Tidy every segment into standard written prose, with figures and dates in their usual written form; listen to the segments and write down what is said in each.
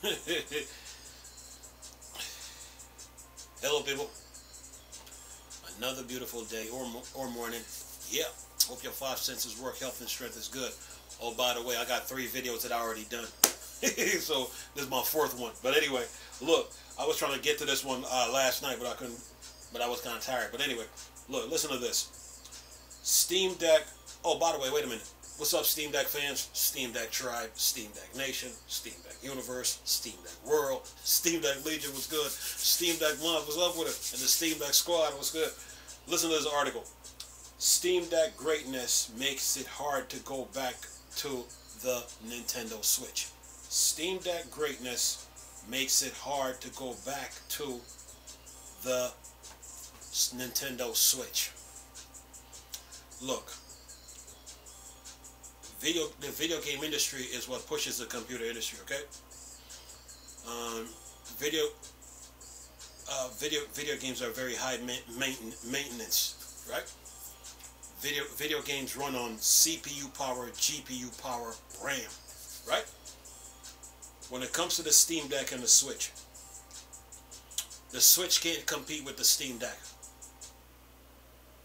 Hello, people. Another beautiful day or morning. Yeah. Hope your five senses work. Health and strength is good. Oh, by the way, I got 3 videos that I already done. So this is my 4th one. But anyway, look, I was trying to get to this one last night, but I couldn't. But I was kind of tired. But anyway, look, listen to this. Steam Deck. Oh, by the way, wait a minute. What's up, Steam Deck fans? Steam Deck Tribe, Steam Deck Nation, Steam Deck Universe, Steam Deck World, Steam Deck Legion was good, Steam Deck Month was up with it, and the Steam Deck Squad was good. Listen to this article. Steam Deck greatness makes it hard to go back to the Nintendo Switch. Steam Deck greatness makes it hard to go back to the Nintendo Switch. Look. The video game industry is what pushes the computer industry. Okay. Video games are very high maintenance, right? Video games run on CPU power, GPU power, RAM, right? When it comes to the Steam Deck and the Switch can't compete with the Steam Deck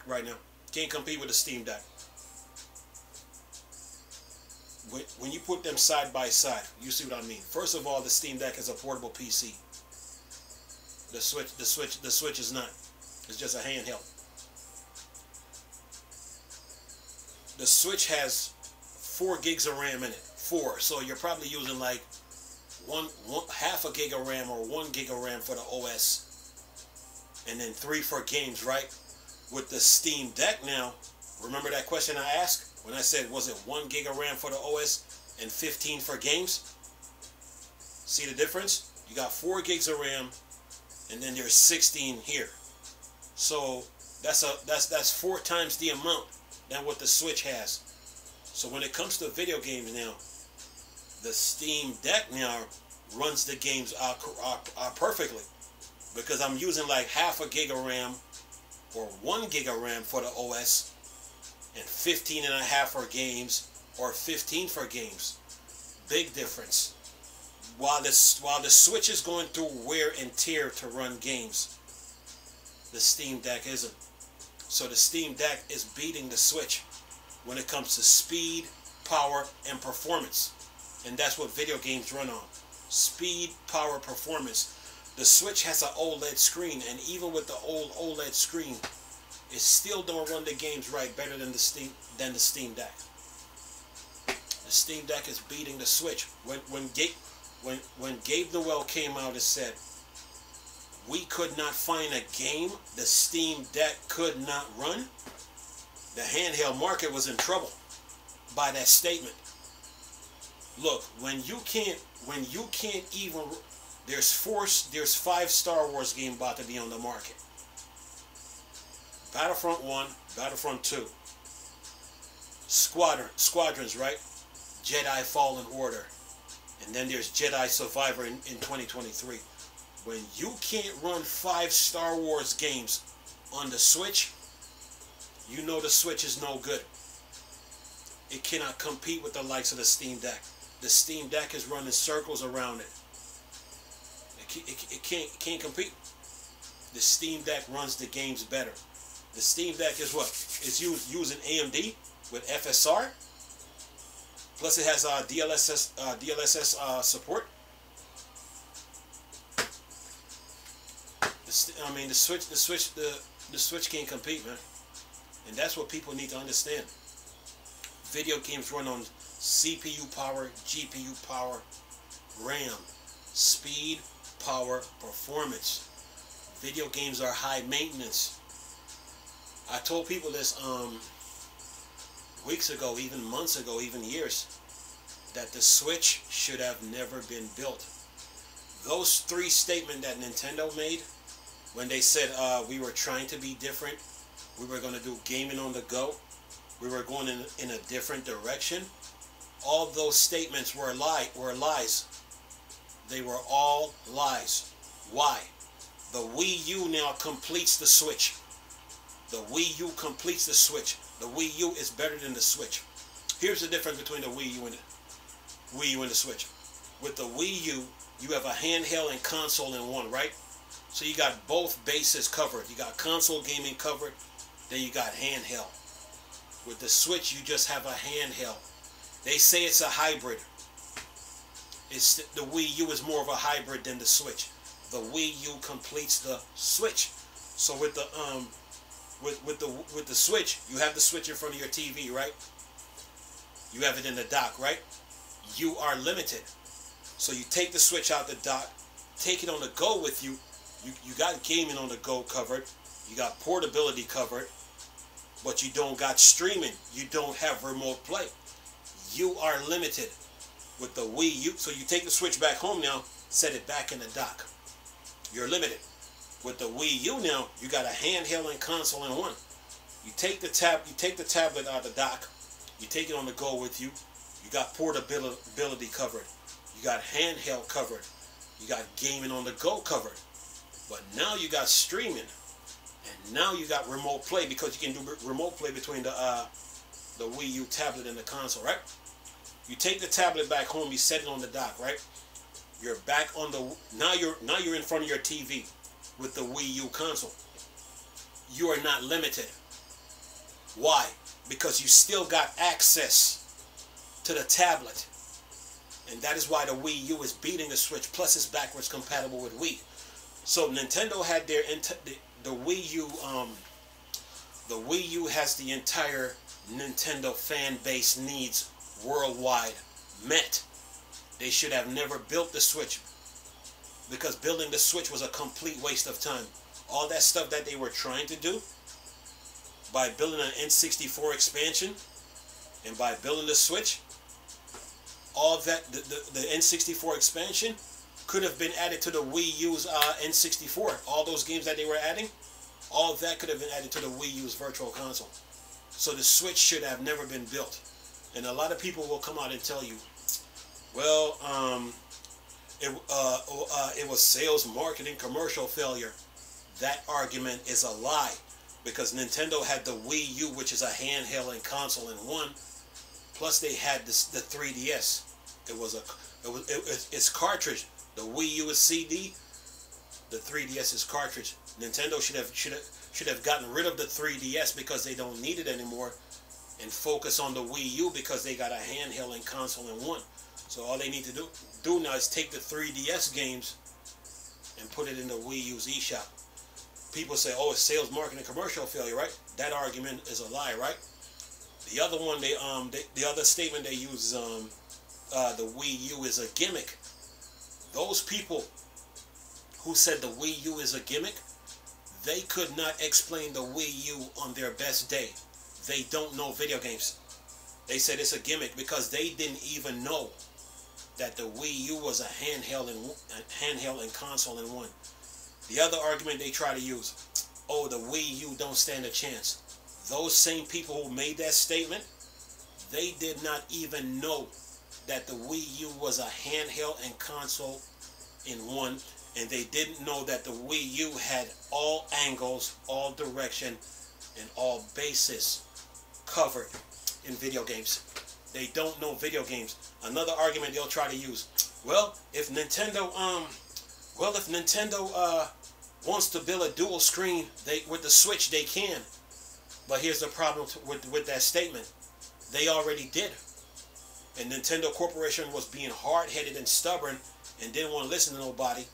right now. Can't compete with the Steam Deck. When you put them side by side, you see what I mean. First of all, the Steam Deck is a portable PC. The Switch is not. It's just a handheld. The Switch has 4 gigs of RAM in it. 4. So you're probably using like half a gig of RAM or 1 gig of RAM for the OS, and then 3 for games, right? With the Steam Deck now, remember that question I asked? When I said, was it 1 gig of RAM for the OS and 15 for games? See the difference? You got 4 gigs of RAM, and then there's 16 here. So that's 4 times the amount than what the Switch has. So when it comes to video games now, the Steam Deck now runs the games perfectly, because I'm using like half a gig of RAM or 1 gig of RAM for the OS, and 15.5 for games, or 15 for games. Big difference. While the Switch is going through wear and tear to run games, the Steam Deck isn't. So the Steam Deck is beating the Switch when it comes to speed, power, and performance. And that's what video games run on. Speed, power, performance. The Switch has an OLED screen, and even with the old OLED screen, it still don't run the games right better than the Steam Deck. The Steam Deck is beating the Switch. When Gabe Newell came out and said, we could not find a game the Steam Deck could not run, the handheld market was in trouble by that statement. Look, when you can't even, there's 5 Star Wars games about to be on the market. Battlefront 1, Battlefront 2, Squadrons, right? Jedi Fallen Order, and then there's Jedi Survivor in 2023. When you can't run 5 Star Wars games on the Switch, you know the Switch is no good. It cannot compete with the likes of the Steam Deck. The Steam Deck is running circles around it. It can't compete. The Steam Deck runs the games better. The Steam Deck is what? It's using AMD with FSR. Plus it has DLSS support. The Switch can't compete, man. And that's what people need to understand. Video games run on CPU power, GPU power, RAM, speed, power, performance. Video games are high maintenance. I told people this weeks ago, even months ago, even years, that the Switch should have never been built. Those 3 statements that Nintendo made when they said we were trying to be different, we were going to do gaming on the go, we were going in a different direction, all those statements were lies. They were all lies. Why? The Wii U now completes the Switch. The Wii U completes the Switch. The Wii U is better than the Switch. Here's the difference between the Wii U and the Switch. With the Wii U, you have a handheld and console in one, right? So you got both bases covered. You got console gaming covered, then you got handheld. With the Switch, you just have a handheld. They say it's a hybrid. The Wii U is more of a hybrid than the Switch. The Wii U completes the Switch. So with the with the Switch, you have the Switch in front of your TV, right? You have it in the dock, right? You are limited. So you take the Switch out the dock, take it on the go with you. You got gaming on the go covered. You got portability covered. But you don't got streaming. You don't have remote play. You are limited with the Wii U. So you take the Switch back home now, set it back in the dock. You're limited. With the Wii U now, you got a handheld and console in one. You take the tablet out of the dock, you take it on the go with you. You got portability covered. You got handheld covered. You got gaming on the go covered. But now you got streaming. And now you got remote play, because you can do remote play between the Wii U tablet and the console, right? You take the tablet back home, you set it on the dock, right? You're back on the now you're in front of your TV with the Wii U console. You are not limited. Why? Because you still got access to the tablet. And that is why the Wii U is beating the Switch, plus it's backwards compatible with Wii. So Nintendo had their the Wii U the Wii U has the entire Nintendo fan base needs worldwide met. They should have never built the Switch, because building the Switch was a complete waste of time. All that stuff that they were trying to do by building an N64 expansion and by building the Switch, all that the N64 expansion could have been added to the Wii U's N64. All those games that they were adding, all that could have been added to the Wii U's Virtual Console. So the Switch should have never been built. And a lot of people will come out and tell you, well, it was sales, marketing, commercial failure. That argument is a lie, because Nintendo had the Wii U, which is a handheld and console in one. Plus, they had the 3DS. It's cartridge. The Wii U is CD. The 3DS is cartridge. Nintendo should have gotten rid of the 3DS because they don't need it anymore, and focus on the Wii U because they got a handheld and console in one. So all they need to do now is take the 3DS games and put it in the Wii U's eShop. People say, oh, it's sales, marketing, commercial failure, right? That argument is a lie, right? The other one, the other statement they use is the Wii U is a gimmick. Those people who said the Wii U is a gimmick, they could not explain the Wii U on their best day. They don't know video games. They said it's a gimmick because they didn't even know that the Wii U was a handheld and console in one. The other argument they try to use, oh, the Wii U don't stand a chance. Those same people who made that statement, they did not even know that the Wii U was a handheld and console in one, and they didn't know that the Wii U had all angles, all direction, and all bases covered in video games. They don't know video games. Another argument they'll try to use, well, if Nintendo wants to build a dual screen, with the Switch they can. But here's the problem with that statement. They already did. And Nintendo Corporation was being hard-headed and stubborn and didn't want to listen to nobody.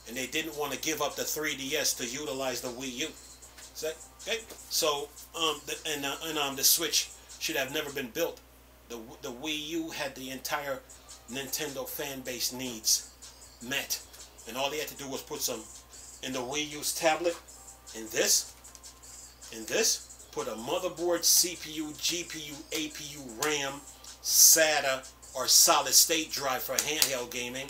And they didn't want to give up the 3DS to utilize the Wii U. So the Switch should have never been built. The Wii U had the entire Nintendo fan base needs met. And all they had to do was put some in the Wii U's tablet, in this, put a motherboard, CPU, GPU, APU, RAM, SATA, or solid state drive for handheld gaming.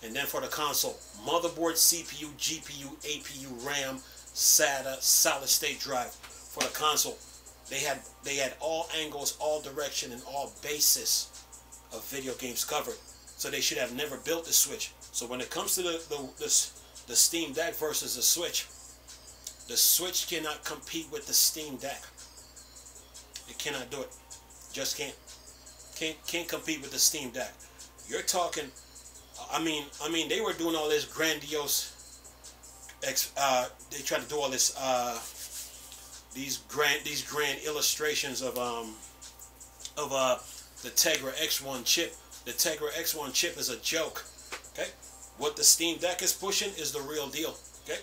And then for the console, motherboard, CPU, GPU, APU, RAM, SATA, solid state drive for the console. They had all angles, all direction, and all bases of video games covered. So they should have never built the Switch. So when it comes to the Steam Deck versus the Switch cannot compete with the Steam Deck. It cannot do it. Just can't compete with the Steam Deck. You're talking They were doing all this grandiose. They tried to do all this. These grand illustrations of the Tegra X1 chip. The Tegra X1 chip is a joke. Okay, what the Steam Deck is pushing is the real deal. Okay,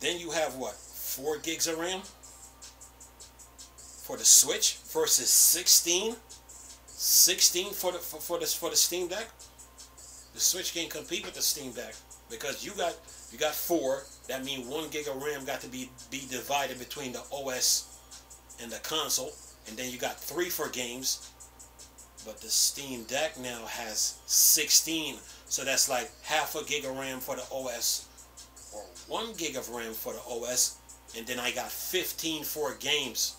then you have what, 4 gigs of RAM for the Switch versus 16 for the Steam Deck. The Switch can't compete with the Steam Deck because you got 4. That means 1 gig of RAM got to be divided between the OS and the console, and then you got 3 for games. But the Steam Deck now has 16, so that's like half a gig of RAM for the OS, or 1 gig of RAM for the OS, and then I got 15 for games,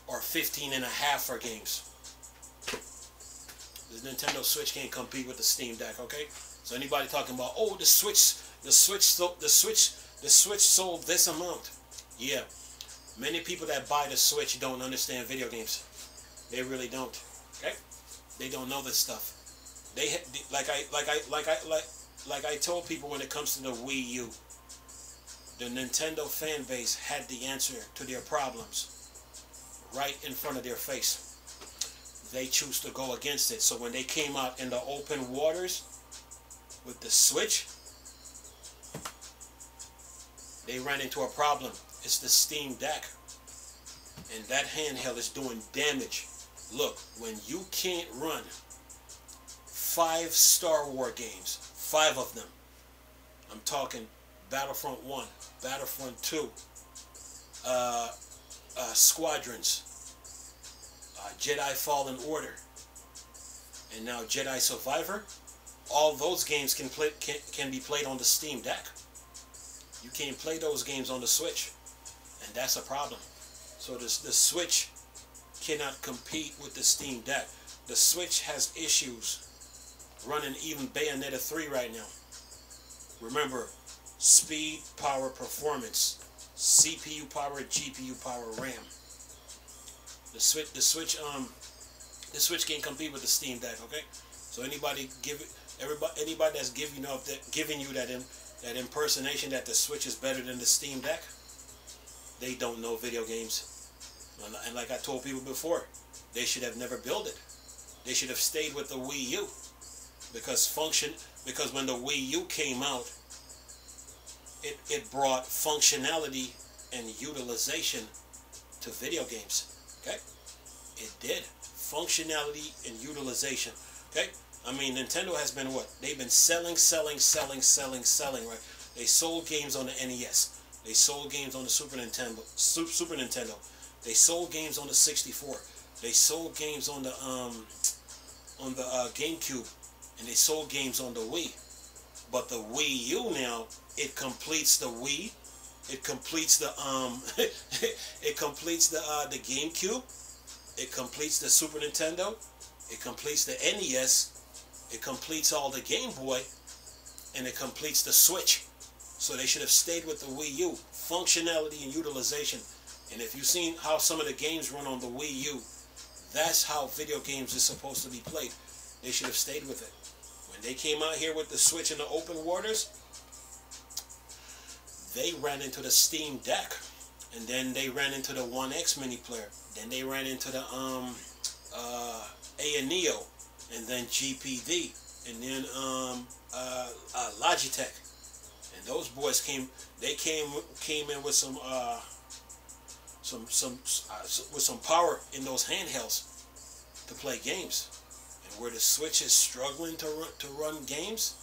or 15 and a half for games. The Nintendo Switch can't compete with the Steam Deck, okay? So anybody talking about, oh, the Switch sold this amount. Yeah, many people that buy the Switch don't understand video games. They really don't. Okay, they don't know this stuff. Like I told people when it comes to the Wii U, the Nintendo fan base had the answer to their problems right in front of their face. They choose to go against it. So when they came out in the open waters with the Switch, they ran into a problem. It's the Steam Deck, and that handheld is doing damage. Look, when you can't run 5 Star Wars games, 5 of them, I'm talking Battlefront 1, Battlefront 2, Squadrons, Jedi Fallen Order, and now Jedi Survivor, all those games can be played on the Steam Deck. You can't play those games on the Switch, and that's a problem. So the Switch cannot compete with the Steam Deck. The Switch has issues running even Bayonetta 3 right now. Remember, speed, power, performance, CPU power, GPU power, RAM. The Switch can't compete with the Steam Deck. Okay, so anybody that's giving you that impersonation that the Switch is better than the Steam Deck, they don't know video games. And like I told people before, they should have never built it. They should have stayed with the Wii U. Because when the Wii U came out, it brought functionality and utilization to video games. Okay? It did. Functionality and utilization. Okay? I mean, Nintendo has been what? They've been selling, right? They sold games on the NES. They sold games on the Super Nintendo. They sold games on the 64. They sold games on the GameCube, and they sold games on the Wii. But the Wii U now, it completes the Wii. It completes the it completes the GameCube. It completes the Super Nintendo. It completes the NES. It completes all the Game Boy, and it completes the Switch. So they should have stayed with the Wii U. Functionality and utilization. And if you've seen how some of the games run on the Wii U, that's how video games is supposed to be played. They should have stayed with it. When they came out here with the Switch in the open waters, they ran into the Steam Deck, and then they ran into the 1X mini player. Then they ran into the Neo, and then GPD, and then Logitech. And those boys came in with some power in those handhelds to play games. And where the Switch is struggling to run games,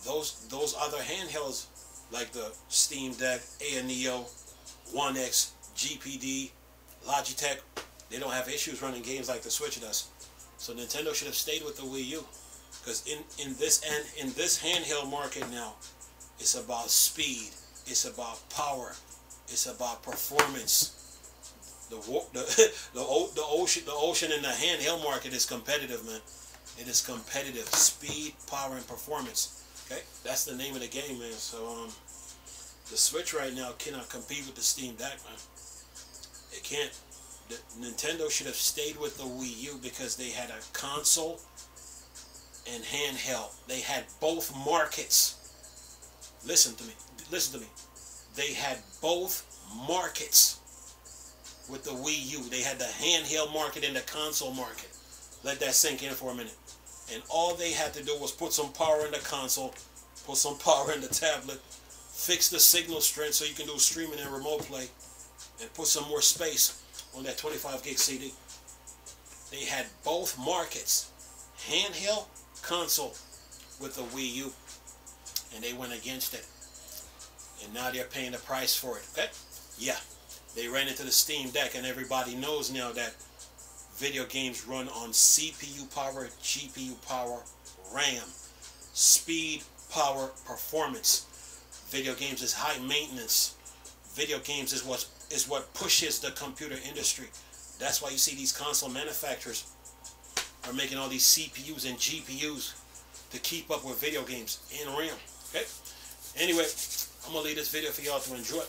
those other handhelds like the Steam Deck, Neo, 1X, GPD, Logitech, they don't have issues running games like the Switch does. So Nintendo should have stayed with the Wii U, because in this handheld market now, it's about speed, it's about power, it's about performance. The ocean in the handheld market is competitive, man. It is competitive. Speed, power, and performance. Okay, that's the name of the game, man. So the Switch right now cannot compete with the Steam Deck, man. It can't. Nintendo should have stayed with the Wii U because they had a console and handheld. They had both markets. Listen to me. Listen to me. They had both markets with the Wii U. They had the handheld market and the console market. Let that sink in for a minute. And all they had to do was put some power in the console, put some power in the tablet, fix the signal strength so you can do streaming and remote play, and put some more space on that 25 gig CD. They had both markets, handheld, console, with the Wii U, and they went against it. And now they're paying the price for it. Okay? Yeah. They ran into the Steam Deck, and everybody knows now that video games run on CPU power, GPU power, RAM, speed, power, performance. Video games is high maintenance. Video games is what pushes the computer industry. That's why you see these console manufacturers are making all these CPUs and GPUs to keep up with video games and RAM. Okay? Anyway, I'm going to leave this video for y'all to enjoy.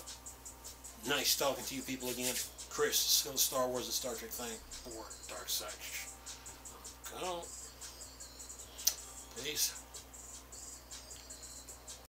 Nice talking to you people again. Chris, still Star Wars and Star Trek thing for Dark Side. Go. Peace.